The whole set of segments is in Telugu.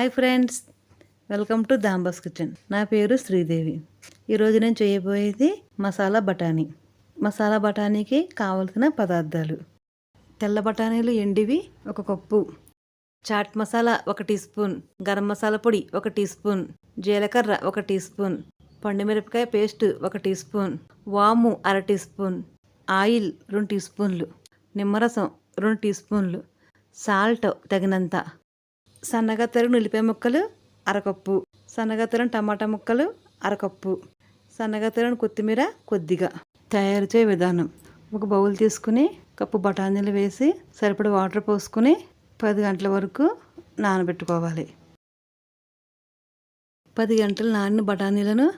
హాయ్ ఫ్రెండ్స్, వెల్కమ్ టు దాంబాస్ కిచెన్. నా పేరు శ్రీదేవి. ఈరోజు నేను చేయబోయేది మసాలా బఠానీ. మసాలా బఠానీకి కావలసిన పదార్థాలు: తెల్ల బఠానీలు ఎండివి 1 cup, chaat masala 1 teaspoon, garam masala పొడి 1 టీ స్పూన్, జీలకర్ర 1 టీ స్పూన్, పండుమిరపకాయ పేస్ట్ 1 టీ స్పూన్, వాము 1/2 టీ స్పూన్, ఆయిల్ 2 టీ స్పూన్లు, నిమ్మరసం 2 టీ స్పూన్లు, సాల్ట్ తగినంత, సన్నగా తరిగిన ఉల్లిపాయ ముక్కలు 1/2 కప్పు, సన్నగా తరిగిన టమాటా ముక్కలు 1/2 కప్పు, సన్నగా తరిగిన కొత్తిమీర కొద్దిగా. తయారు చేయ విధానం: ఒక బౌల్ తీసుకుని కప్పు బఠానీలు వేసి సరిపడ వాటర్ పోసుకుని 10 గంటల వరకు నానబెట్టుకోవాలి. 10 గంటలు నానిన బఠానీలను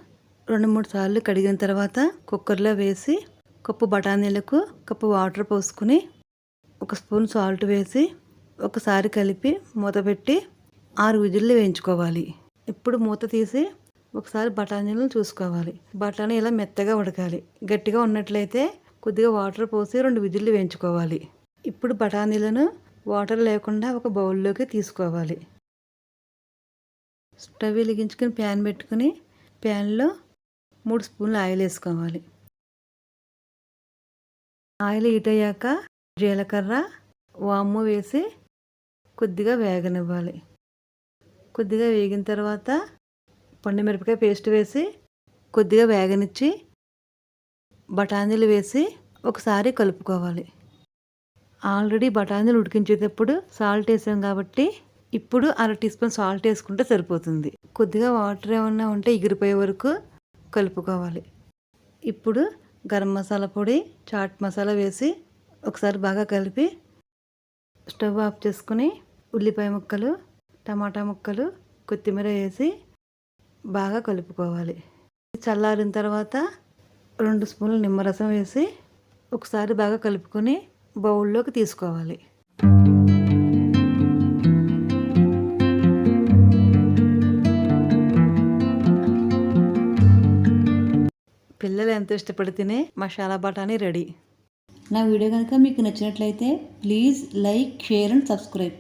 2-3 సార్లు కడిగిన తర్వాత కుక్కర్లో వేసి కప్పు బఠానీలకు కప్పు వాటర్ పోసుకుని 1 స్పూన్ సాల్ట్ వేసి ఒకసారి కలిపి మూత పెట్టి 6 విజిల్లు వేయించుకోవాలి. ఇప్పుడు మూత తీసి ఒకసారి బఠానీలను చూసుకోవాలి. బఠానీ ఇలా మెత్తగా ఉడకాలి. గట్టిగా ఉన్నట్లయితే కొద్దిగా వాటర్ పోసి 2 విజిల్లు వేయించుకోవాలి. ఇప్పుడు బఠానీలను వాటర్ లేకుండా ఒక బౌల్లోకి తీసుకోవాలి. స్టవ్ వెలిగించుకుని ప్యాన్ పెట్టుకుని ప్యాన్లో 3 స్పూన్ల ఆయిల్ వేసుకోవాలి. ఆయిల్ హీట్ అయ్యాక జీలకర్ర, వాము వేసి కొద్దిగా వేగనివ్వాలి. కొద్దిగా వేగిన తర్వాత పండుమిరపకాయ పేస్ట్ వేసి కొద్దిగా వేగనిచ్చి బఠానీలు వేసి ఒకసారి కలుపుకోవాలి. ఆల్రెడీ బఠానీలు ఉడికించేటప్పుడు సాల్ట్ వేసాం కాబట్టి ఇప్పుడు 1/2 టీ స్పూన్ సాల్ట్ వేసుకుంటే సరిపోతుంది. కొద్దిగా వాటర్ ఏమన్నా ఉంటే ఎగిరిపోయే వరకు కలుపుకోవాలి. ఇప్పుడు గరం మసాలా పొడి, చాట్ మసాలా వేసి ఒకసారి బాగా కలిపి స్టవ్ ఆఫ్ చేసుకుని ఉల్లిపాయ ముక్కలు, టమాటా ముక్కలు, కొత్తిమీర వేసి బాగా కలుపుకోవాలి. చల్లారిన తర్వాత 2 స్పూన్ల నిమ్మరసం వేసి ఒకసారి బాగా కలుపుకొని బౌల్లోకి తీసుకోవాలి. పిల్లలు ఎంతో ఇష్టపడి తినే మసాలా బఠానీ రెడీ. నా వీడియో కనుక మీకు నచ్చినట్లయితే please like, share and subscribe.